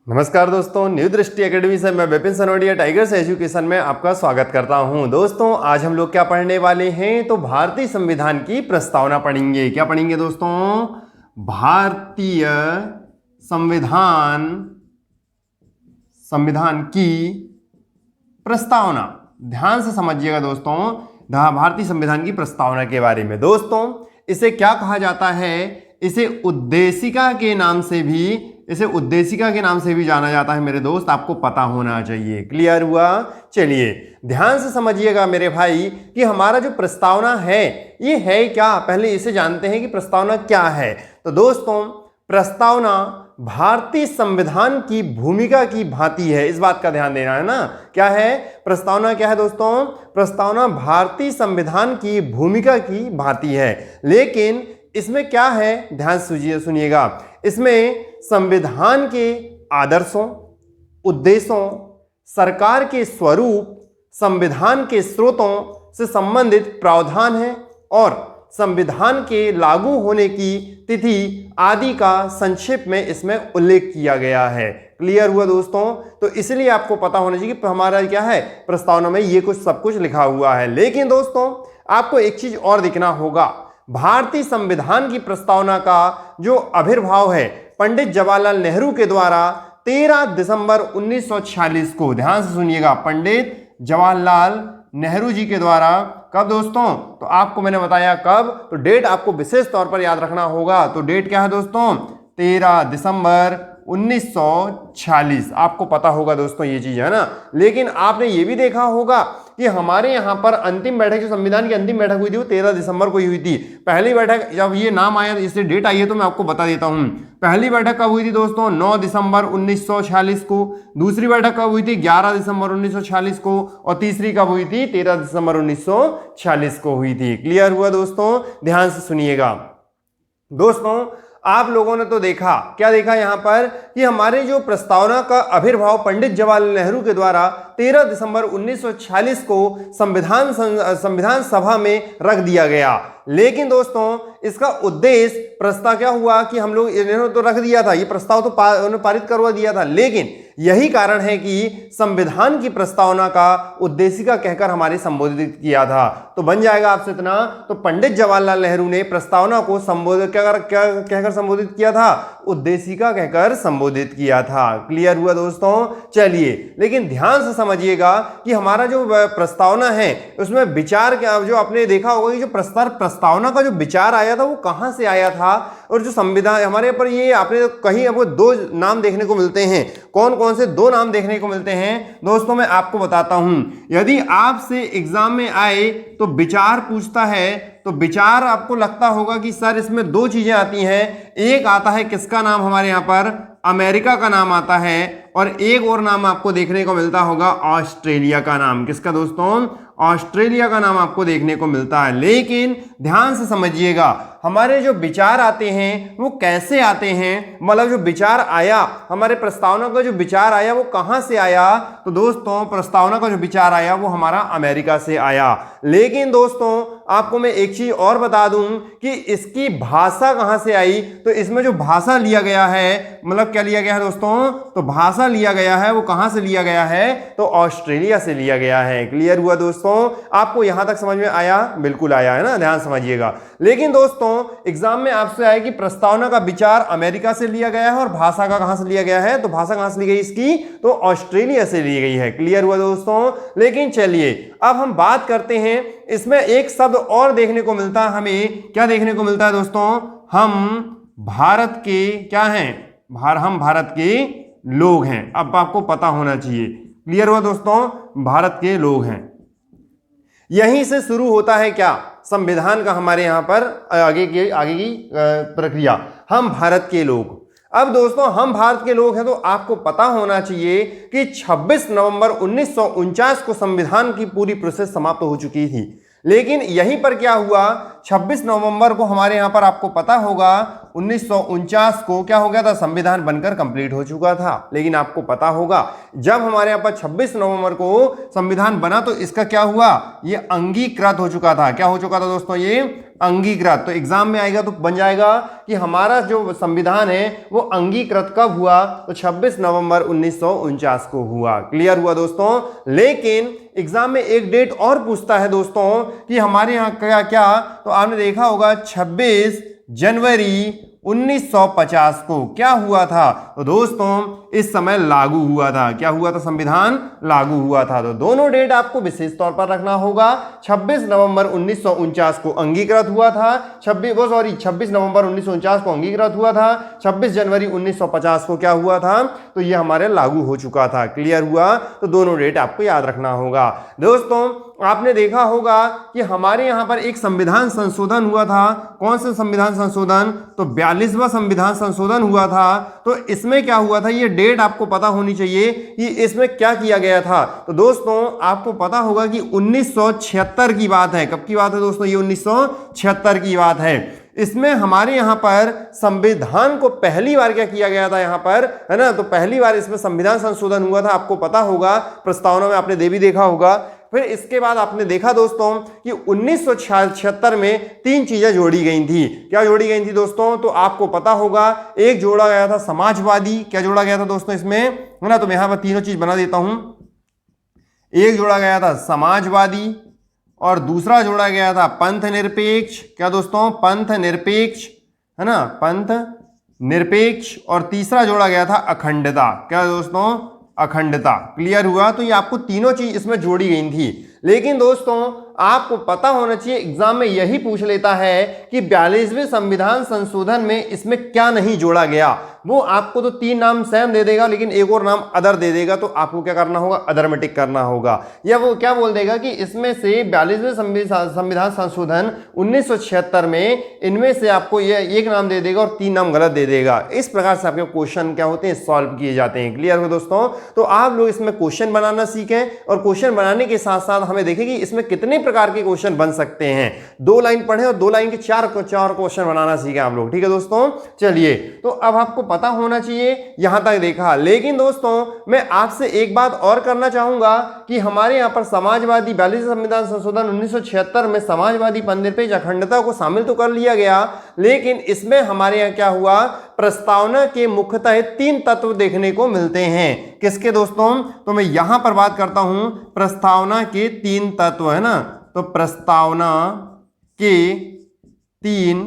नमस्कार दोस्तों, न्यू दृष्टि एकेडमी से मैं विपिन सनोडिया टाइगर्स एजुकेशन में आपका स्वागत करता हूं। दोस्तों आज हम लोग क्या पढ़ने वाले हैं तो भारतीय संविधान की प्रस्तावना पढ़ेंगे। क्या पढ़ेंगे दोस्तों? भारतीय संविधान की प्रस्तावना। ध्यान से समझिएगा दोस्तों, भारतीय संविधान की प्रस्तावना के बारे में। दोस्तों इसे क्या कहा जाता है? इसे उद्देशिका के नाम से भी जाना जाता है मेरे दोस्त, आपको पता होना चाहिए। क्लियर हुआ? चलिए ध्यान से समझिएगा मेरे भाई कि हमारा जो प्रस्तावना है ये है क्या। पहले इसे जानते हैं कि प्रस्तावना क्या है। तो दोस्तों प्रस्तावना भारतीय संविधान की भूमिका की भांति है। इस बात का ध्यान देना है ना। क्या है प्रस्तावना? क्या है दोस्तों? प्रस्तावना भारतीय संविधान की भूमिका की भांति है। लेकिन इसमें क्या है, ध्यान से सुनिएगा। इसमें संविधान के आदर्शों, उद्देश्यों, सरकार के स्वरूप, संविधान के स्रोतों से संबंधित प्रावधान है और संविधान के लागू होने की तिथि आदि का संक्षेप में इसमें उल्लेख किया गया है। क्लियर हुआ दोस्तों? तो इसलिए आपको पता होना चाहिए कि हमारा क्या है, प्रस्तावना में ये सब कुछ लिखा हुआ है। लेकिन दोस्तों आपको एक चीज और देखना होगा। भारतीय संविधान की प्रस्तावना का जो आविर्भाव है पंडित जवाहरलाल नेहरू के द्वारा 13 दिसंबर 1946 को, ध्यान से सुनिएगा, पंडित जवाहरलाल नेहरू जी के द्वारा कब दोस्तों? तो आपको मैंने बताया कब, तो डेट आपको विशेष तौर पर याद रखना होगा। तो डेट क्या है दोस्तों? 13 दिसंबर 1946। आपको पता होगा दोस्तों ये चीज, है ना। लेकिन आपने ये भी देखा होगा कि हमारे यहाँ पर अंतिम बैठक, जो संविधान की अंतिम बैठक हुई थी वो 13 दिसंबर को ही हुई थी। पहली बैठक जब ये नाम आया, इससे डेट आई है तो मैं आपको बता देता हूँ। पहली बैठक कब हुई थी दोस्तों? 9 दिसंबर 1946 को। दूसरी बैठक कब हुई थी? 11 दिसंबर 1946 को। और तीसरी कब हुई थी? 13 दिसंबर 1946 को हुई थी। क्लियर हुआ दोस्तों? ध्यान से सुनिएगा दोस्तों। आप लोगों ने तो देखा, क्या देखा यहाँ पर कि हमारे जो प्रस्तावना का आविर्भाव पंडित जवाहरलाल नेहरू के द्वारा 13 दिसंबर 1946 को संविधान सभा में रख दिया गया। लेकिन दोस्तों इसका उद्देश्य, प्रस्ताव क्या हुआ कि हम लोग, इन्होंने तो रख दिया था, ये प्रस्ताव तो उन्होंने पारित करवा दिया था, लेकिन यही कारण है कि संविधान की प्रस्तावना का उद्देशिका कहकर हमारे संबोधित किया था। तो बन जाएगा आपसे इतना, तो पंडित जवाहरलाल नेहरू ने प्रस्तावना को संबोधित कहकर संबोधित किया था, उद्देशिका कहकर संबोधित किया था। क्लियर हुआ दोस्तों? चलिए लेकिन ध्यान से समझिएगा कि हमारा जो प्रस्तावना है उसमें विचार क्या, जो आपने देखा होगा कि जो प्रस्तावना का जो विचार आया था वो कहां से आया था, और जो संविधान हमारे पर, ये आपने कहीं आपको दो नाम देखने को मिलते हैं। कौन कौन से दो नाम देखने को मिलते हैं दोस्तों? मैं आपको बताता हूं। यदि आपसे एग्जाम में आए तो विचार पूछता है, तो विचार आपको लगता होगा कि सर इसमें दो चीजें आती हैं। एक आता है किसका नाम, हमारे यहां पर अमेरिका का नाम आता है, और एक और नाम आपको देखने को मिलता होगा ऑस्ट्रेलिया का नाम। किसका दोस्तों? ऑस्ट्रेलिया का नाम आपको देखने को मिलता है। लेकिन ध्यान से समझिएगा, हमारे जो विचार आते हैं वो कैसे आते हैं, मतलब जो विचार आया, हमारे प्रस्तावना का जो विचार आया वो कहां से आया? तो दोस्तों प्रस्तावना का जो विचार आया वो हमारा अमेरिका से आया। लेकिन दोस्तों आपको मैं एक चीज और बता दूं कि इसकी भाषा कहां से आई। तो इसमें जो भाषा लिया गया है, मतलब क्या लिया गया है दोस्तों? तो भाषा लिया गया है, वो कहां से लिया गया है? तो ऑस्ट्रेलिया से लिया गया है। क्लियर हुआ दोस्तों? आपको यहां तक समझ में आया? बिल्कुल आया है ना, ध्यान समझिएगा। लेकिन दोस्तों एग्जाम में आपसे आए कि प्रस्तावना का विचार अमेरिका से लिया गया है और भाषा का कहां से लिया गया है, तो भाषा कहां से ली गई इसकी? तो ऑस्ट्रेलिया से ली गई है। क्लियर हुआ दोस्तों? लेकिन चलिए अब हम बात करते हैं, इसमें एक शब्द और देखने को मिलता है हमें। क्या देखने को मिलता है दोस्तों? हम भारत के क्या हैं? हम भारत के लोग हैं। अब आपको पता होना चाहिए। क्लियर हुआ दोस्तों? भारत के लोग हैं। यहीं से शुरू होता है क्या, संविधान का हमारे यहां पर आगे की प्रक्रिया। हम भारत के लोग। अब दोस्तों हम भारत के लोग हैं तो आपको पता होना चाहिए कि 26 नवंबर 1949 को संविधान की पूरी प्रोसेस समाप्त हो चुकी थी। लेकिन यहीं पर क्या हुआ, 26 नवंबर को हमारे यहाँ पर आपको पता होगा 1949 को क्या हो गया था, संविधान बनकर कंप्लीट हो चुका था। लेकिन आपको पता होगा जब हमारे यहाँ पर 26 नवंबर को संविधान बना तो इसका क्या हुआ, ये अंगीकृत हो चुका था। क्या हो चुका था दोस्तों, ये अंगीकृत। तो एग्जाम में आएगा तो बन जाएगा कि हमारा जो संविधान है वो अंगीकृत कब हुआ, तो 26 नवंबर 1949 को हुआ। क्लियर हुआ दोस्तों। लेकिन एग्जाम में एक डेट और पूछता है दोस्तों कि हमारे यहाँ क्या क्या, तो आपने देखा होगा 26 जनवरी 1950 को क्या हुआ था, तो दोस्तों इस समय लागू हुआ था। क्या हुआ था, संविधान लागू हुआ था। तो दोनों डेट आपको विशेष तौर पर रखना होगा। 26 नवंबर 1949 को अंगीकृत हुआ था, 26 नवंबर 1949 को अंगीकृत हुआ था, 26 जनवरी 1950 को क्या हुआ था, तो ये हमारे लागू हो चुका था। क्लियर हुआ। तो दोनों डेट आपको याद रखना होगा। दोस्तों आपने देखा होगा कि हमारे यहां पर एक संविधान संशोधन हुआ था। कौन सा संविधान संशोधन, तो 42वां संविधान संशोधन हुआ था। तो इसमें क्या हुआ था, ये डेट आपको पता होनी चाहिए कि इसमें क्या किया गया था। तो दोस्तों आपको पता होगा कि 1976 की बात है। कब की बात है दोस्तों, ये 1976 की बात है। इसमें हमारे यहां पर संविधान को पहली बार क्या किया गया था यहाँ पर, है ना, तो पहली बार इसमें संविधान संशोधन हुआ था। आपको पता होगा, प्रस्तावना में आपने भी देखा होगा। फिर इसके बाद आपने देखा दोस्तों कि 1976 में 3 चीजें जोड़ी गई थी। क्या जोड़ी गई थी दोस्तों, तो आपको पता होगा एक जोड़ा गया था समाजवादी। क्या जोड़ा गया था दोस्तों इसमें, है ना, तो मैं यहां पर तीनों चीज बना देता हूं। एक जोड़ा गया था समाजवादी, और दूसरा जोड़ा गया था पंथ निरपेक्ष। क्या दोस्तों, पंथ निरपेक्ष, है ना, पंथ निरपेक्ष। और तीसरा जोड़ा गया था अखंडता। क्या दोस्तों, अखंडता। क्लियर हुआ। तो ये आपको तीनों चीज इसमें जोड़ी गई थी। लेकिन दोस्तों आपको पता होना चाहिए, एग्जाम में यही पूछ लेता है कि 42वें संविधान संशोधन में इसमें क्या नहीं जोड़ा गया। वो आपको तो 3 नाम सेम दे देगा, लेकिन एक और नाम अदर दे देगा। तो आपको क्या करना होगा, अदर में टिक करना होगा। या वो क्या बोल देगा कि इसमें से 42वें संविधान संशोधन 1976 में इनमें से आपको ये एक नाम दे देगा और 3 नाम गलत दे देगा। इस प्रकार से आपके क्वेश्चन क्या होते हैं, सॉल्व किए जाते हैं। क्लियर हो दोस्तों। तो आप लोग इसमें क्वेश्चन बनाना सीखें, और क्वेश्चन बनाने के साथ साथ हमें देखें कि इसमें कितने प्रकार के क्वेश्चन बन सकते हैं। 2 लाइन पढ़े और 2 लाइन के 4 क्वेश्चन बनाना सीखें आप लोग। ठीक है दोस्तों। चलिए, तो अब आपको पता होना चाहिए, यहां तक देखा। लेकिन दोस्तों मैं आपसे एक बात और करना चाहूंगा कि हमारे यहां पर समाजवादी 42 संविधान संशोधन 1976 में समाजवादी, पंथ निरपेक्ष, अखंडता को शामिल तो कर लिया गया, लेकिन इसमें हमारे यहां क्या हुआ, प्रस्तावना के मुख्यतः 3 तत्व देखने को मिलते हैं। किसके दोस्तों, तो मैं यहां पर बात करता हूं प्रस्तावना के 3 तत्व, है ना। तो प्रस्तावना के 3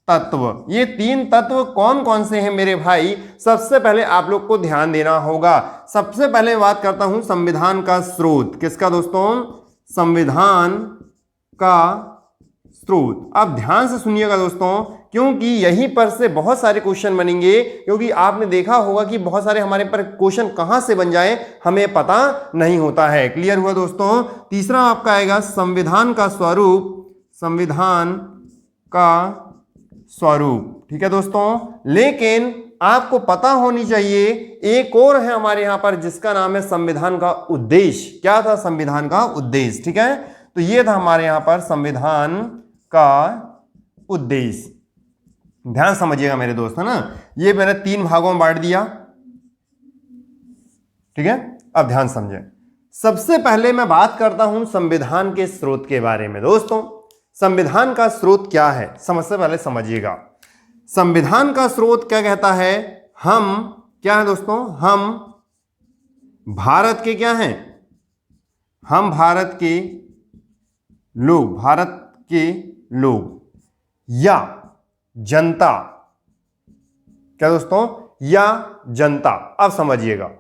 तत्व, ये 3 तत्व कौन कौन से हैं मेरे भाई, सबसे पहले आप लोग को ध्यान देना होगा। सबसे पहले बात करता हूं संविधान का स्रोत। किसका दोस्तों, संविधान का स्रोत। अब ध्यान से सुनिएगा दोस्तों, क्योंकि यहीं पर से बहुत सारे क्वेश्चन बनेंगे। क्योंकि आपने देखा होगा कि बहुत सारे हमारे पर क्वेश्चन कहां से बन जाए हमें पता नहीं होता है। क्लियर हुआ दोस्तों। तीसरा आपका आएगा संविधान का स्वरूप। संविधान का स्वरूप, ठीक है दोस्तों। लेकिन आपको पता होनी चाहिए एक और है हमारे यहां पर, जिसका नाम है संविधान का उद्देश्य। क्या था, संविधान का उद्देश्य। ठीक है, तो ये था हमारे यहां पर संविधान का उद्देश्य। ध्यान समझिएगा मेरे दोस्त, है ना। ये मैंने 3 भागों में बांट दिया। ठीक है, अब ध्यान समझें। सबसे पहले मैं बात करता हूं संविधान के स्रोत के बारे में। दोस्तों संविधान का स्रोत क्या है, सबसे पहले समझिएगा। संविधान का स्रोत क्या कहता है, हम क्या है दोस्तों, हम भारत के क्या हैं, हम भारत के लोग, भारत के लोग या जनता। क्या दोस्तों, या जनता। अब समझिएगा,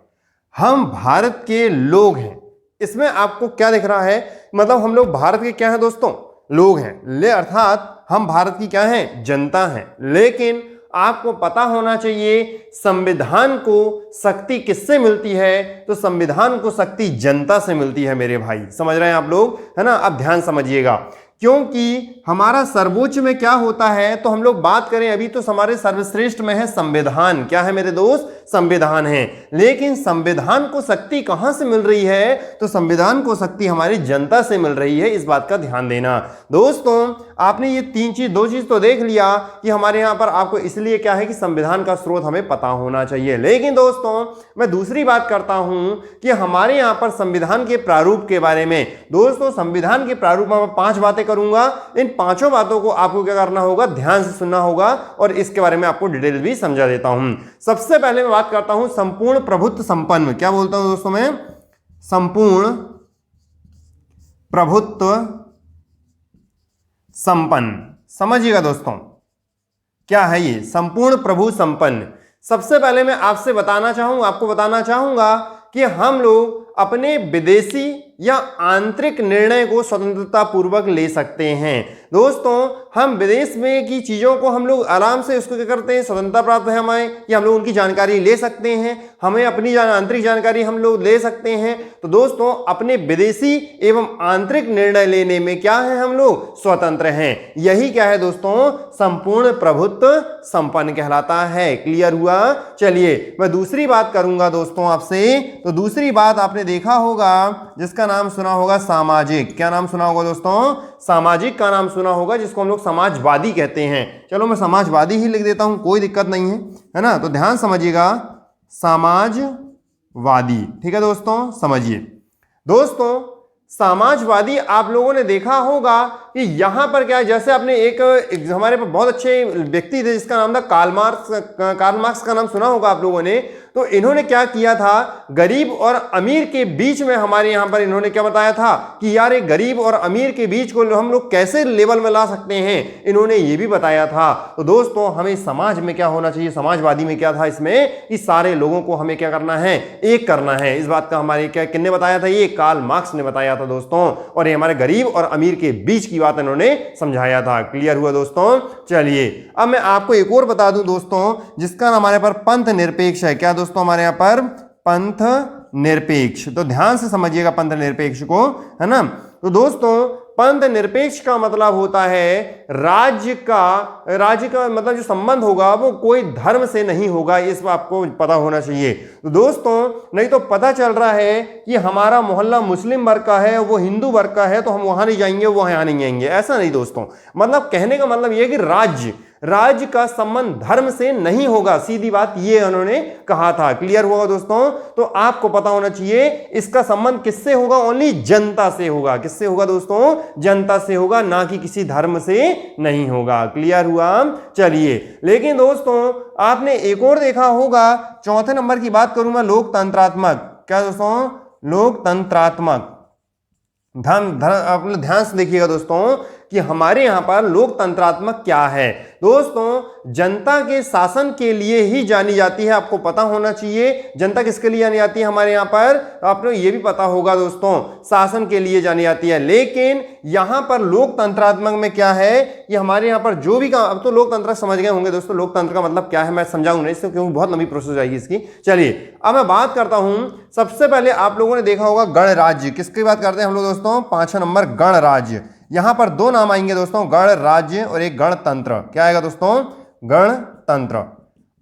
हम भारत के लोग हैं। इसमें आपको क्या दिख रहा है, मतलब हम लोग भारत के क्या हैं दोस्तों, लोग हैं। ले अर्थात हम भारत की क्या हैं, जनता हैं। लेकिन आपको पता होना चाहिए संविधान को शक्ति किससे मिलती है, तो संविधान को शक्ति जनता से मिलती है मेरे भाई। समझ रहे हैं आप लोग, है ना। अब ध्यान समझिएगा, क्योंकि हमारा सर्वोच्च में क्या होता है, तो हम लोग बात करें अभी तो हमारे सर्वश्रेष्ठ में है संविधान। क्या है मेरे दोस्त, संविधान है। लेकिन संविधान को शक्ति कहां से मिल रही है, तो संविधान को शक्ति हमारी जनता से मिल रही है। इस बात का ध्यान देना दोस्तों। आपने ये 2 चीज तो देख लिया कि हमारे यहां पर आपको इसलिए क्या है कि संविधान का स्रोत हमें पता होना चाहिए। लेकिन दोस्तों मैं दूसरी बात करता हूं कि हमारे यहां पर संविधान के प्रारूप के बारे में। दोस्तों संविधान के प्रारूप में 5 बातें बातें करूंगा, इन पांचों बातों को आपको क्या करना होगा, ध्यान से सुनना होगा और इसके बारे में आपको डिटेल भी समझा देता हूं। सबसे पहले मैं बात करता हूं संपूर्ण प्रभुत्व संपन्न। क्या बोलता हूं दोस्तों मैं, संपूर्ण प्रभुत्व संपन्न। समझिएगा दोस्तों क्या है ये संपूर्ण प्रभु संपन्न। सबसे पहले मैं आपको बताना चाहूंगा कि हम लोग अपने विदेशी या आंतरिक निर्णय को स्वतंत्रता पूर्वक ले सकते हैं। दोस्तों हम विदेश में की चीजों को हम लोग आराम से उसको क्या करते हैं, स्वतंत्रता प्राप्त है हमें कि हम लोग उनकी जानकारी ले सकते हैं, हमें अपनी आंतरिक जानकारी हम लोग ले सकते हैं। तो दोस्तों अपने विदेशी एवं आंतरिक निर्णय लेने में क्या है, हम लोग स्वतंत्र हैं। यही क्या है दोस्तों, संपूर्ण प्रभुत्व संपन्न कहलाता है। क्लियर हुआ। चलिए मैं दूसरी बात करूंगा दोस्तों आपसे। तो दूसरी बात आपने देखा होगा जिसका नाम सुना होगा सामाजिक। क्या नाम सुना होगा दोस्तों, सामाजिक का नाम सुना होगा, जिसको हम लोग समाजवादी कहते हैं। चलो मैं समाजवादी ही लिख देता हूं, कोई दिक्कत नहीं है ना। तो ध्यान समझिएगा, समाजवादी। ठीक है दोस्तों, समझिए दोस्तों समाजवादी आप लोगों ने देखा होगा कि यहां पर क्या है, जैसे आपने एक हमारे पर बहुत अच्छे व्यक्ति थे जिसका नाम था कार्ल मार्क्स का नाम सुना होगा आप लोगों ने। तो इन्होंने क्या किया था, गरीब और अमीर के बीच में हमारे यहां पर इन्होंने क्या बताया था कि यार एक गरीब और अमीर के बीच को हम लोग कैसे लेवल में ला सकते हैं, इन्होंने ये भी बताया था। तो दोस्तों हमें समाज में क्या होना चाहिए, समाजवादी में क्या था इसमें कि सारे लोगों को हमें क्या करना है, एक करना है। इस बात का हमारे क्या किसने बताया था, ये कार्ल मार्क्स ने बताया था दोस्तों। और ये हमारे गरीब और अमीर के बीच की बात इन्होंने समझाया था। क्लियर हुआ दोस्तों। चलिए अब मैं आपको एक और बता दूं दोस्तों, जिसका हमारे पर पंथ निरपेक्ष है। क्या दोस्तों हमारे यहां पर पंथ निरपेक्ष। तो ध्यान से समझिएगा पंथ निरपेक्ष को, है ना। तो दोस्तों पंथ निरपेक्ष का मतलब होता है राज्य का मतलब जो संबंध होगा वो कोई धर्म से नहीं होगा, इस बात को पता होना चाहिए। तो दोस्तों नहीं तो पता चल रहा है कि हमारा मोहल्ला मुस्लिम वर्ग का है, वो हिंदू वर्ग का है, तो हम वहां नहीं जाएंगे, वो यहां नहीं आएंगे। ऐसा नहीं दोस्तों, मतलब कहने का मतलब यह कि राज्य का संबंध धर्म से नहीं होगा, सीधी बात ये उन्होंने कहा था। क्लियर हुआ दोस्तों। तो आपको पता होना चाहिए इसका संबंध किससे होगा, ओनली जनता से होगा। किससे होगा दोस्तों, जनता से होगा, ना कि किसी धर्म से नहीं होगा। क्लियर हुआ। चलिए लेकिन दोस्तों आपने एक और देखा होगा, चौथे नंबर की बात करूं मैं, लोकतंत्रात्मक। क्या दोस्तों, लोकतंत्रात्मक। अपने ध्यान से देखिएगा दोस्तों कि हमारे यहां पर लोकतंत्रात्मक क्या है। दोस्तों जनता के शासन के लिए ही जानी जाती है, आपको पता होना चाहिए। जनता किसके लिए जानी जाती है हमारे यहां पर, आपको ये भी पता होगा दोस्तों, शासन के लिए जानी जाती है। लेकिन यहां पर लोकतंत्रात्मक में क्या है कि हमारे यहां पर जो भी काम, अब तो लोकतंत्र समझ गए होंगे दोस्तों, लोकतंत्र का मतलब क्या है मैं समझाऊंगा नहीं इससे, क्योंकि बहुत लंबी प्रोसेस आएगी इसकी। चलिए अब मैं बात करता हूं, सबसे पहले आप लोगों ने देखा होगा गणराज्य। किसकी बात करते हैं हम लोग दोस्तों, 5वां नंबर गणराज्य। यहां पर दो नाम आएंगे दोस्तों, गणराज्य और एक गणतंत्र। क्या आएगा दोस्तों, गणतंत्र।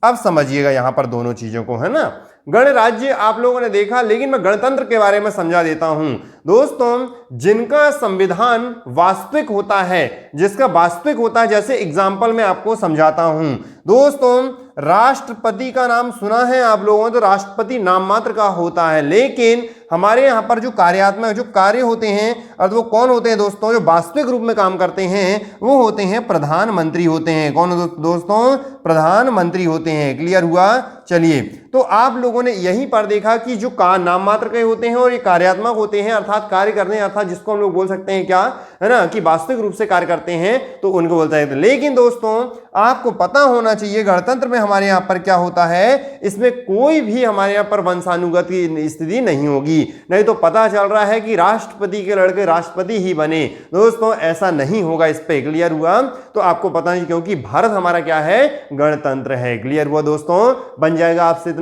अब समझिएगा यहां पर दोनों चीजों को, है ना। गणराज्य आप लोगों ने देखा, लेकिन मैं गणतंत्र के बारे में समझा देता हूं दोस्तों। जिनका संविधान वास्तविक होता है, जिसका वास्तविक होता है, जैसे एग्जाम्पल मैं आपको समझाता हूं दोस्तों। राष्ट्रपति का नाम सुना है आप लोगों ने, तो राष्ट्रपति नाम मात्र का होता है, लेकिन हमारे यहां पर जो कार्यात्मक जो कार्य होते हैं, और वो कौन होते हैं दोस्तों, जो वास्तविक रूप में काम करते हैं, वो होते हैं प्रधानमंत्री होते हैं। कौन दोस्तों, प्रधानमंत्री होते हैं। क्लियर हुआ। चलिए तो आप लोगों ने यहीं पर देखा कि जो नाम मात्र के होते हैं और ये कार्यात्मक होते हैं, अर्थात कार्य करने, अर्थात जिसको हम लोग बोल सकते हैं क्या, है ना, कि वास्तविक रूप से कार्य करते हैं, तो उनको बोलते हैं। लेकिन दोस्तों आपको पता होना चाहिए गणतंत्र में हमारे यहां पर क्या होता है, इसमें कोई भी हमारे यहां पर वंशानुगत की स्थिति नहीं होगी। नहीं तो पता चल रहा है कि राष्ट्रपति के लड़के राष्ट्रपति ही बने, दोस्तों ऐसा नहीं होगा इस पे। क्लियर हुआ। तो आपको पता नहीं, क्योंकि भारत हमारा क्या है, गणतंत्र है। क्लियर हुआ दोस्तों, बन जाएगा आपसे इतना।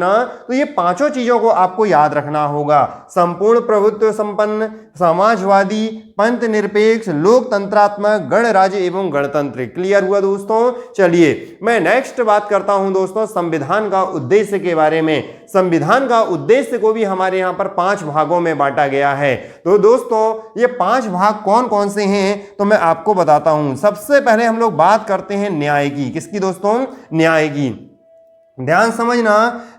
तो ये पांचों चीजों को आपको याद रखना होगा, संपूर्ण प्रभुत्व संपन्न, समाजवादी, पंथ निरपेक्ष, लोकतंत्रात्मक, गणराज्य एवं गणतंत्र। क्लियर हुआ दोस्तों। चलिए मैं नेक्स्ट बात करता हूं दोस्तों संविधान का उद्देश्य के बारे में। संविधान का उद्देश्य को भी हमारे यहां पर 5 भागों में बांटा गया है। तो दोस्तों ये 5 भाग कौन कौन से हैं, तो मैं आपको बताता हूं। सबसे पहले हम लोग बात करते हैं न्याय की। किसकी दोस्तों, न्याय की। ध्यान समझना,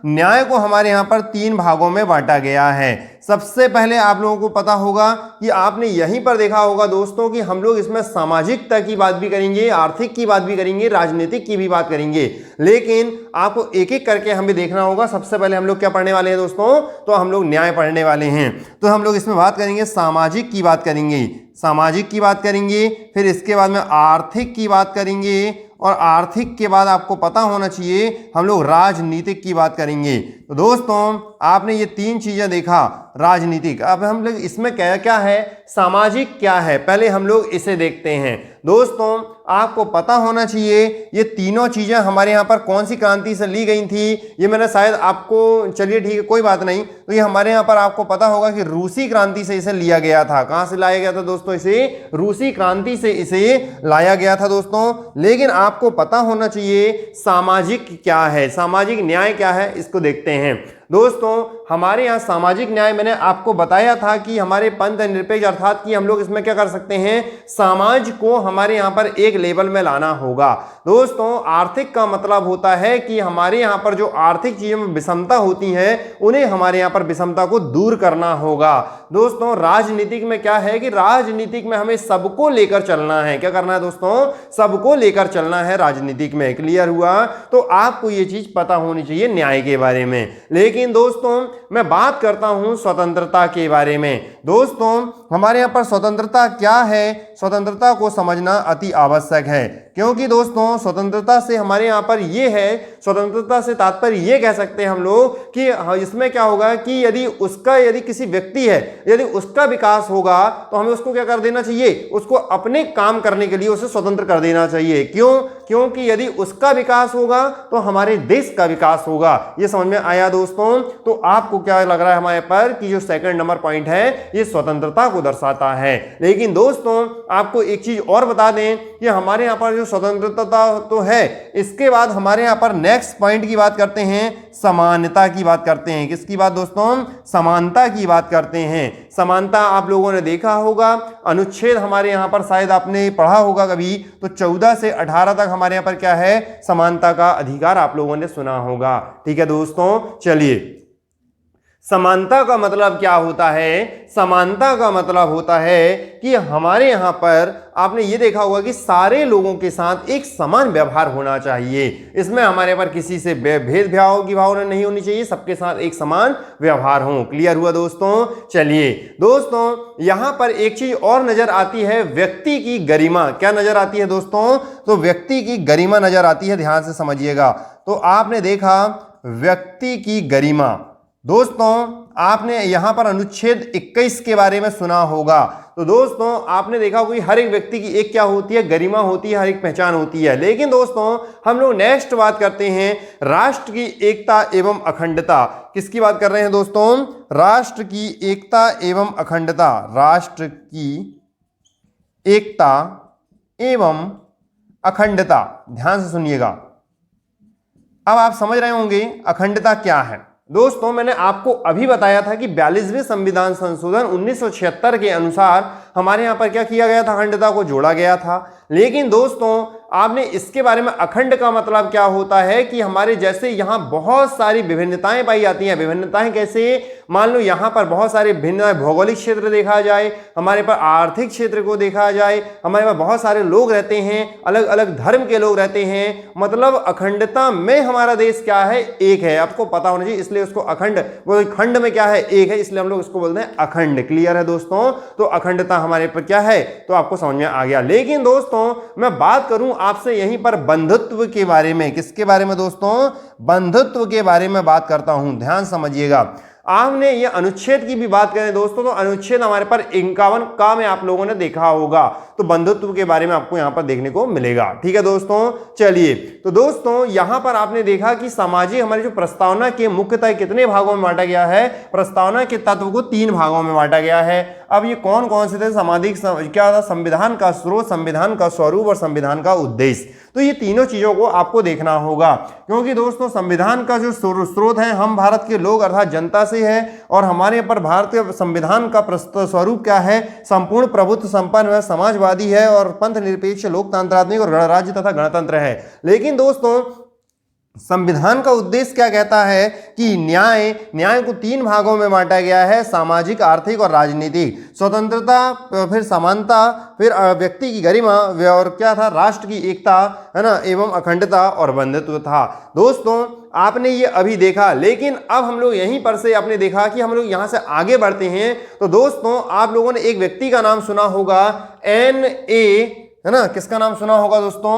न्याय को हमारे यहां पर 3 भागों में बांटा गया है। सबसे पहले आप लोगों को पता होगा कि आपने यहीं पर देखा होगा दोस्तों कि हम लोग इसमें सामाजिकता की बात भी करेंगे, आर्थिक की बात भी करेंगे, राजनीतिक की भी बात करेंगे, लेकिन आपको एक एक करके हमें देखना होगा। सबसे पहले हम लोग क्या पढ़ने वाले हैं दोस्तों, तो हम लोग न्याय पढ़ने वाले हैं। तो हम लोग इसमें बात करेंगे, सामाजिक की बात करेंगे, सामाजिक की बात करेंगे, फिर इसके बाद में आर्थिक की बात करेंगे, और आर्थिक के बाद आपको पता होना चाहिए हम लोग राजनीतिक की बात करेंगे। तो दोस्तों आपने ये तीन चीजें देखा, राजनीतिक। अब हम लोग इसमें क्या क्या है, सामाजिक क्या है, पहले हम लोग इसे देखते हैं। दोस्तों आपको पता होना चाहिए ये तीनों चीजें हमारे यहाँ पर कौन सी क्रांति से ली गई थी, ये मैंने शायद आपको, चलिए ठीक है कोई बात नहीं, तो ये हमारे यहाँ पर आपको पता होगा कि रूसी क्रांति से इसे लिया गया था। कहाँ से लाया गया था दोस्तों, इसे रूसी क्रांति से इसे लाया गया था दोस्तों। लेकिन आपको पता होना चाहिए सामाजिक क्या है, सामाजिक न्याय क्या है, इसको देखते हैं। दोस्तों हमारे यहाँ सामाजिक न्याय मैंने आपको बताया था कि हमारे पंथ निरपेक्ष, अर्थात कि हम लोग इसमें क्या कर सकते हैं, समाज को हमारे यहाँ पर एक लेवल में लाना होगा। दोस्तों आर्थिक का मतलब होता है कि हमारे यहाँ पर जो आर्थिक चीजों में विषमता होती है उन्हें हमारे यहाँ पर विषमता को दूर करना होगा। दोस्तों राजनीतिक में क्या है कि राजनीतिक में हमें सबको लेकर चलना है। क्या करना है दोस्तों, सबको लेकर चलना है राजनीतिक में। क्लियर हुआ? तो आपको ये चीज पता होनी चाहिए न्याय के बारे में। लेकिन दोस्तों मैं बात करता हूं स्वतंत्रता के बारे में। दोस्तों हमारे यहाँ पर स्वतंत्रता क्या है, स्वतंत्रता को समझना अति आवश्यक है, क्योंकि दोस्तों स्वतंत्रता से हमारे यहाँ पर ये है, स्वतंत्रता से तात्पर्य ये कह सकते हैं हम लोग कि इसमें क्या होगा कि यदि किसी व्यक्ति है, यदि उसका विकास होगा तो हमें उसको क्या कर देना चाहिए, उसको अपने काम करने के लिए उसे स्वतंत्र कर देना चाहिए। क्यों? क्योंकि यदि उसका विकास होगा तो हमारे देश का विकास होगा। ये समझ में आया दोस्तों? तो आपको क्या लग रहा है हमारे पर कि जो सेकंड नंबर पॉइंट है ये स्वतंत्रता को दर्शाता है। लेकिन दोस्तों आपको एक चीज और बता दें कि हमारे यहाँ पर जो स्वतंत्रता तो है, इसके बाद हमारे यहाँ पर नेक्स्ट पॉइंट की बात करते हैं, समानता की बात करते हैं। किसकी बात दोस्तों? समानता की बात करते हैं। समानता आप लोगों ने देखा होगा, अनुच्छेद हमारे यहाँ पर शायद आपने पढ़ा होगा कभी, तो 14 से 18 तक हमारे यहाँ पर क्या है, समानता का अधिकार आप लोगों ने सुना होगा। ठीक है दोस्तों, चलिए समानता का मतलब क्या होता है? समानता का मतलब होता है कि हमारे यहाँ पर आपने ये देखा होगा कि सारे लोगों के साथ एक समान व्यवहार होना चाहिए। इसमें हमारे पर किसी से भेदभाव की भावना नहीं होनी चाहिए, सबके साथ एक समान व्यवहार हो। क्लियर हुआ दोस्तों? चलिए दोस्तों यहाँ पर एक चीज और नजर आती है, व्यक्ति की गरिमा। क्या नजर आती है दोस्तों? तो व्यक्ति की गरिमा नजर आती है, ध्यान से समझिएगा। तो आपने देखा व्यक्ति की गरिमा। दोस्तों आपने यहां पर अनुच्छेद 21 के बारे में सुना होगा। तो दोस्तों आपने देखा होगा कि हर एक व्यक्ति की एक क्या होती है, गरिमा होती है, हर एक पहचान होती है। लेकिन दोस्तों हम लोग नेक्स्ट बात करते हैं राष्ट्र की एकता एवं अखंडता। किसकी बात कर रहे हैं दोस्तों? राष्ट्र की एकता एवं अखंडता। राष्ट्र की एकता एवं अखंडता, ध्यान से सुनिएगा। अब आप समझ रहे होंगे अखंडता क्या है। दोस्तों मैंने आपको अभी बताया था कि 42वें संविधान संशोधन 1976 के अनुसार हमारे यहाँ पर क्या किया गया था, अखंडता को जोड़ा गया था। लेकिन दोस्तों आपने इसके बारे में, अखंड का मतलब क्या होता है कि हमारे जैसे यहाँ बहुत सारी विभिन्नताएं पाई जाती हैं। विभिन्नताएं कैसे? मान लो यहाँ पर बहुत सारे भिन्न भौगोलिक क्षेत्र देखा जाए, हमारे पर आर्थिक क्षेत्र को देखा जाए, हमारे पास बहुत सारे लोग रहते हैं, अलग अलग धर्म के लोग रहते हैं। मतलब अखंडता में हमारा देश क्या है, एक है। आपको पता होना चाहिए, इसलिए उसको अखंड, वो खंड में क्या है, एक है, इसलिए हम लोग इसको बोलते हैं अखंड। क्लियर है दोस्तों? तो अखंडता हमारे पर क्या है, तो आपको समझ में आ गया। लेकिन दोस्तों मैं बात करूं आपसे यहीं पर बंधुत्व के बारे में। किसके बारे में दोस्तों? बंधुत्व के बारे में बात करता हूं, ध्यान समझिएगा। आपने ये अनुच्छेद की भी बात करें दोस्तों, तो अनुच्छेद हमारे पर 51 का में आप लोगों ने देखा होगा। तो बंधुत्व के बारे में आपको यहां पर देखने को मिलेगा। ठीक है दोस्तों, चलिए। तो दोस्तों यहां पर आपने देखा कि सामाजिक हमारी जो प्रस्तावना के मुख्यतः कितने भागों में बांटा गया है? प्रस्तावना के तत्व को 3 भागों में बांटा गया है। अब ये कौन कौन से थे? सामाजिक क्या था? संविधान का स्रोत, संविधान का स्वरूप और संविधान का उद्देश्य। तो ये तीनों चीजों को आपको देखना होगा, क्योंकि दोस्तों संविधान का जो स्रोत है हम भारत के लोग अर्थात जनता से है, और हमारे यहाँ पर भारतीय संविधान का स्वरूप क्या है? संपूर्ण प्रभुत्व संपन्न है, समाजवादी है और पंथ निरपेक्ष, लोकतांत्रात्मक और गणराज्य तथा गणतंत्र है। लेकिन दोस्तों संविधान का उद्देश्य क्या कहता है कि न्याय को 3 भागों में बांटा गया है, सामाजिक, आर्थिक और राजनीतिक। स्वतंत्रता, फिर समानता, फिर व्यक्ति की गरिमा, और क्या था, राष्ट्र की एकता, है ना, एवं अखंडता और बंधुत्व था। दोस्तों आपने ये अभी देखा, लेकिन अब हम लोग यहीं पर से आपने देखा कि हम लोग यहां से आगे बढ़ते हैं। तो दोस्तों आप लोगों ने एक व्यक्ति का नाम सुना होगा, NA, है ना, किसका नाम सुना होगा दोस्तों,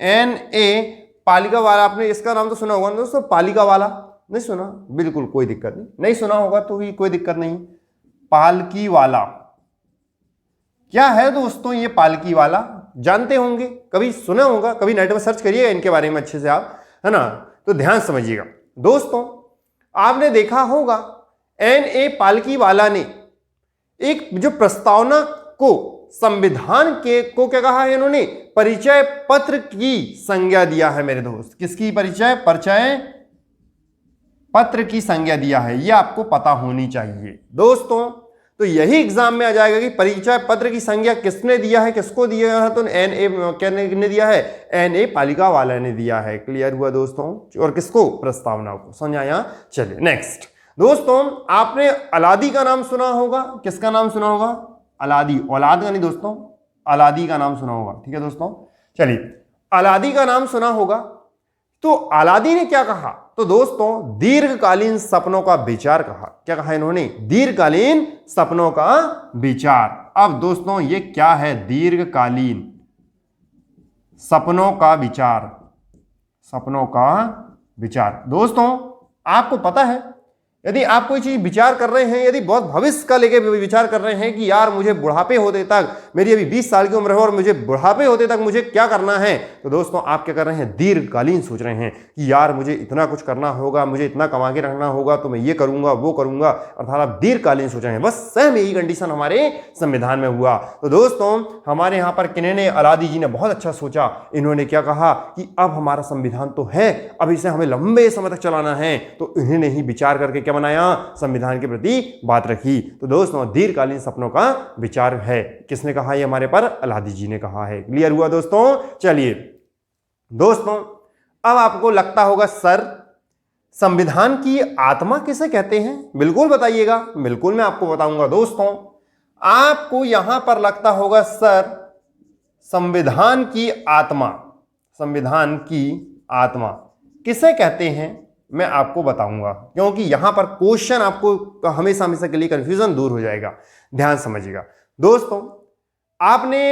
NA पालिका वाला। आपने इसका नाम तो सुना होगा ना दोस्तों, पालिका वाला, नहीं सुना, बिल्कुल कोई दिक्कत नहीं, नहीं सुना होगा तो भी कोई दिक्कत नहीं। पालकी वाला क्या है दोस्तों, ये पालकी वाला जानते होंगे, कभी सुना होगा, कभी नेट में सर्च करिएगा इनके बारे में अच्छे से आप, है ना। तो ध्यान समझिएगा दोस्तों, आपने देखा होगा NA पालकी वाला ने एक जो प्रस्तावना को संविधान के को क्या कहा है इन्होंने, परिचय पत्र की संज्ञा दिया है मेरे दोस्त। किसकी परिचय पत्र की संज्ञा दिया है, यह आपको पता होनी चाहिए दोस्तों। तो यही एग्जाम में आ जाएगा कि परिचय पत्र की संज्ञा किसने दिया है, किसको दिया है, तो NA ने दिया है, NA पालिका वाला ने दिया है। क्लियर हुआ दोस्तों, और किसको, प्रस्तावना को। समझ आया। चलिए नेक्स्ट दोस्तों, आपने अलादी का नाम सुना होगा, किसका नाम सुना होगा, अलादी, औलाद का नहीं दोस्तों, अलादी का नाम सुना होगा, ठीक है दोस्तों। चलिए अलादी का नाम सुना होगा, तो अलादी ने क्या कहा, तो दोस्तों दीर्घकालीन सपनों का विचार कहा। क्या कहा इन्होंने, दीर्घकालीन सपनों का विचार। अब दोस्तों ये क्या है, दीर्घकालीन सपनों का विचार, सपनों का विचार। दोस्तों आपको पता है, यदि आप कोई चीज विचार कर रहे हैं, यदि बहुत भविष्य का लेके विचार कर रहे हैं कि यार मुझे बुढ़ापे होते तक, मेरी अभी 20 साल की उम्र है और मुझे बुढ़ापे होते तक मुझे क्या करना है, तो दोस्तों आप क्या कर रहे हैं, दीर्घकालीन सोच रहे हैं कि यार मुझे इतना कुछ करना होगा, मुझे इतना कमा के रखना होगा, तो मैं ये करूंगा वो करूंगा, अर्थात आप दीर्घकालीन सोच रहे हैं। बस सेम यही कंडीशन हमारे संविधान में हुआ। तो दोस्तों हमारे यहाँ पर किन्होंने, अलादी जी ने बहुत अच्छा सोचा। इन्होंने क्या कहा कि अब हमारा संविधान तो है, अब इसे हमें लंबे समय तक चलाना है, तो इन्होंने ही विचार करके क्या बनाया, संविधान के प्रति बात रखी। तो दोस्तों दीर्घकालीन सपनों का विचार है, किसने कहा, ये हमारे पर अलादी जी ने कहा है। क्लियर हुआ दोस्तों। चलिए दोस्तों अब आपको लगता होगा सर संविधान की आत्मा किसे कहते हैं, बिल्कुल बताइएगा, बिल्कुल मैं आपको बताऊंगा। दोस्तों आपको यहां पर लगता होगा सर संविधान की आत्मा, संविधान की आत्मा किसे कहते हैं, मैं आपको बताऊंगा, क्योंकि यहां पर क्वेश्चन आपको हमेशा हमेशा के लिए कंफ्यूजन दूर हो जाएगा। ध्यान समझिएगा दोस्तों, आपने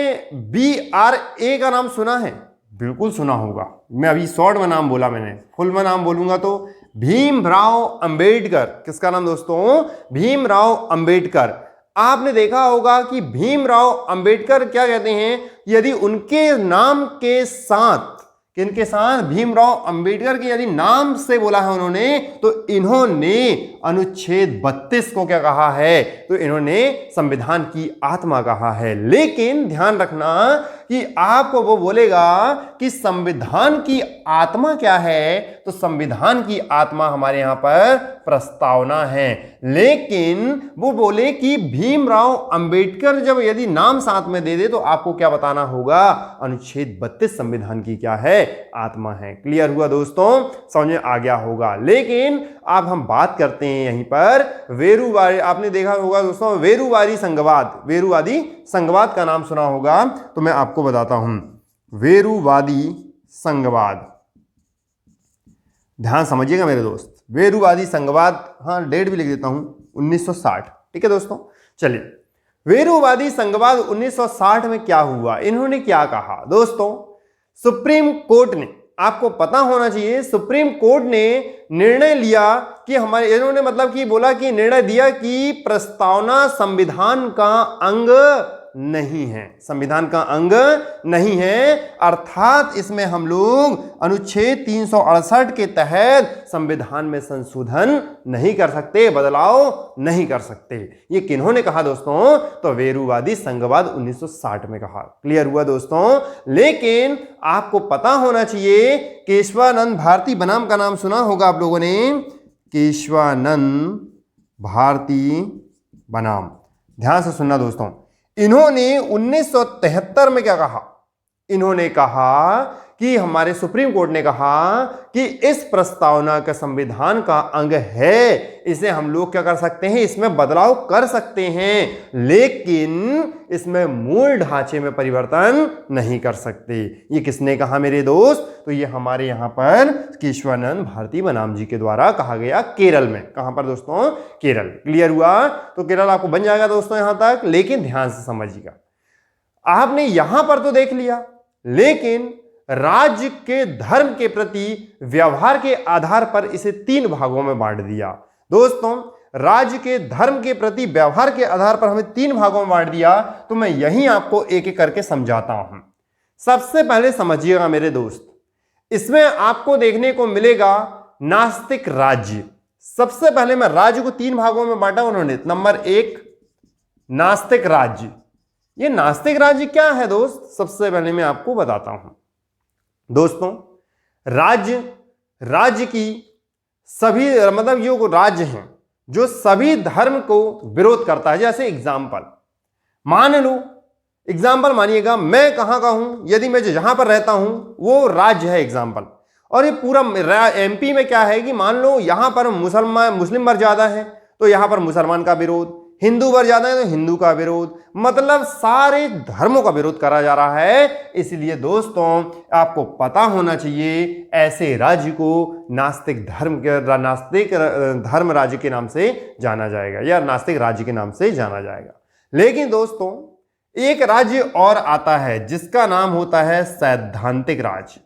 BRA का नाम सुना है, बिल्कुल सुना होगा। मैं अभी शॉर्ट में नाम बोला, मैंने फुल में नाम बोलूंगा तो भीमराव अंबेडकर। किसका नाम दोस्तों, भीमराव अंबेडकर। आपने देखा होगा कि भीमराव अंबेडकर क्या कहते हैं, यदि उनके नाम के साथ, किनके साथ, भीमराव अंबेडकर के यदि नाम से बोला है उन्होंने, तो इन्होंने अनुच्छेद 32 को क्या कहा है, तो इन्होंने संविधान की आत्मा कहा है। लेकिन ध्यान रखना कि आपको वो बोलेगा कि संविधान की आत्मा क्या है, तो संविधान की आत्मा हमारे यहां पर प्रस्तावना है। लेकिन वो बोले कि भीमराव अंबेडकर जब यदि नाम साथ में दे दे, तो आपको क्या बताना होगा, अनुच्छेद 32 संविधान की क्या है, आत्मा है। क्लियर हुआ दोस्तों, समझ में आ गया होगा। लेकिन अब हम बात करते हैं यहीं पर वेरुवादी। आपने देखा होगा दोस्तों वेरुवादी संघवाद, वेरुवादी संघवाद का नाम सुना होगा, तो मैं आपको बताता हूं वेरुवादी संघवाद। ध्यान समझिएगा मेरे दोस्त, वेरुवादी संघवाद, हाँ डेट भी लिख देता हूं 1960, ठीक है दोस्तों। चलिए वेरुवादी संघवाद 1960 में क्या हुआ, इन्होंने क्या कहा दोस्तों, सुप्रीम कोर्ट ने, आपको पता होना चाहिए, सुप्रीम कोर्ट ने निर्णय लिया कि हमारे, इन्होंने मतलब कि बोला कि निर्णय दिया कि प्रस्तावना संविधान का अंग नहीं है, संविधान का अंग नहीं है, अर्थात इसमें हम लोग अनुच्छेद 368 के तहत संविधान में संशोधन नहीं कर सकते, बदलाव नहीं कर सकते। ये किन्होंने कहा दोस्तों, तो वेरुवादी संघवाद 1960 में कहा। क्लियर हुआ दोस्तों। लेकिन आपको पता होना चाहिए केशवानंद भारती बनाम का नाम सुना होगा आप लोगों ने, केशवानंद भारती बनाम। ध्यान से सुनना दोस्तों, इन्होंने 1973 में क्या कहा, इन्होंने कहा कि हमारे सुप्रीम कोर्ट ने कहा कि इस प्रस्तावना का संविधान का अंग है, इसे हम लोग क्या कर सकते हैं, इसमें बदलाव कर सकते हैं, लेकिन इसमें मूल ढांचे में परिवर्तन नहीं कर सकते। ये किसने कहा मेरे दोस्त? तो ये हमारे यहां पर केशवानंद भारती बनाम जी के द्वारा कहा गया, केरल में। कहां पर दोस्तों? केरल। क्लियर हुआ? तो केरल आपको बन जाएगा दोस्तों यहां तक, लेकिन ध्यान से समझिएगा। आपने यहां पर तो देख लिया, लेकिन राज्य के धर्म के प्रति व्यवहार के आधार पर इसे 3 भागों में बांट दिया। दोस्तों, राज्य के धर्म के प्रति व्यवहार के आधार पर हमें 3 भागों में बांट दिया, तो मैं यहीं आपको एक एक करके समझाता हूं। सबसे पहले समझिएगा मेरे दोस्त, इसमें आपको देखने को मिलेगा नास्तिक राज्य। सबसे पहले मैं राज्य को 3 भागों में बांटा उन्होंने। नंबर 1 नास्तिक राज्य। ये नास्तिक राज्य क्या है दोस्त? सबसे पहले मैं आपको बताता हूं दोस्तों। राज्य की सभी मतलब ये राज्य हैं जो सभी धर्म को विरोध करता है। जैसे एग्जाम्पल मान लो, एग्जाम्पल मानिएगा, मैं कहां का हूं, यदि मैं जहां पर रहता हूं वो राज्य है एग्जाम्पल, और ये पूरा एमपी में क्या है कि मान लो यहां पर मुस्लिम वर्ग ज्यादा है तो यहां पर मुसलमान का विरोध, हिंदू वर्ग ज्यादा है तो हिंदू का विरोध, मतलब सारे धर्मों का विरोध करा जा रहा है। इसलिए दोस्तों आपको पता होना चाहिए ऐसे राज्य को नास्तिक धर्म राज्य के नाम से जाना जाएगा, या नास्तिक राज्य के नाम से जाना जाएगा। लेकिन दोस्तों एक राज्य और आता है जिसका नाम होता है सैद्धांतिक राज्य।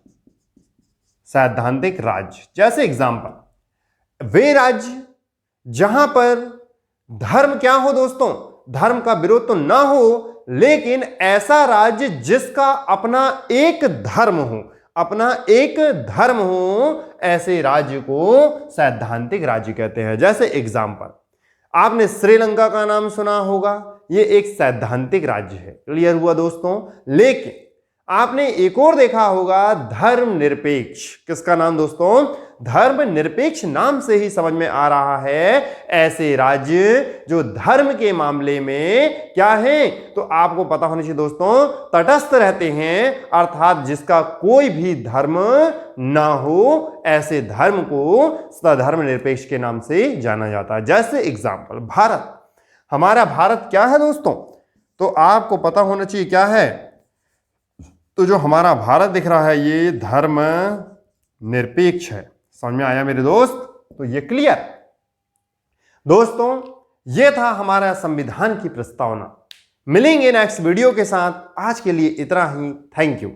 सैद्धांतिक राज्य जैसे एग्जाम्पल, वे राज्य जहां पर धर्म क्या हो दोस्तों, धर्म का विरोध तो ना हो, लेकिन ऐसा राज्य जिसका अपना एक धर्म हो, अपना एक धर्म हो, ऐसे राज्य को सैद्धांतिक राज्य कहते हैं। जैसे एग्जाम्पल आपने श्रीलंका का नाम सुना होगा, ये एक सैद्धांतिक राज्य है। क्लियर हुआ दोस्तों? लेकिन आपने एक और देखा होगा धर्मनिरपेक्ष। किसका नाम दोस्तों? धर्मनिरपेक्ष। नाम से ही समझ में आ रहा है ऐसे राज्य जो धर्म के मामले में क्या है, तो आपको पता होना चाहिए दोस्तों, तटस्थ रहते हैं, अर्थात जिसका कोई भी धर्म ना हो, ऐसे धर्म को धर्मनिरपेक्ष के नाम से जाना जाता है। जैसे एग्जाम्पल भारत। हमारा भारत क्या है दोस्तों? तो आपको पता होना चाहिए क्या है, तो जो हमारा भारत दिख रहा है ये धर्म निरपेक्ष है। समझ में आया मेरे दोस्त? तो ये क्लियर दोस्तों, ये था हमारा संविधान की प्रस्तावना। मिलेंगे नेक्स्ट वीडियो के साथ। आज के लिए इतना ही। Thank you.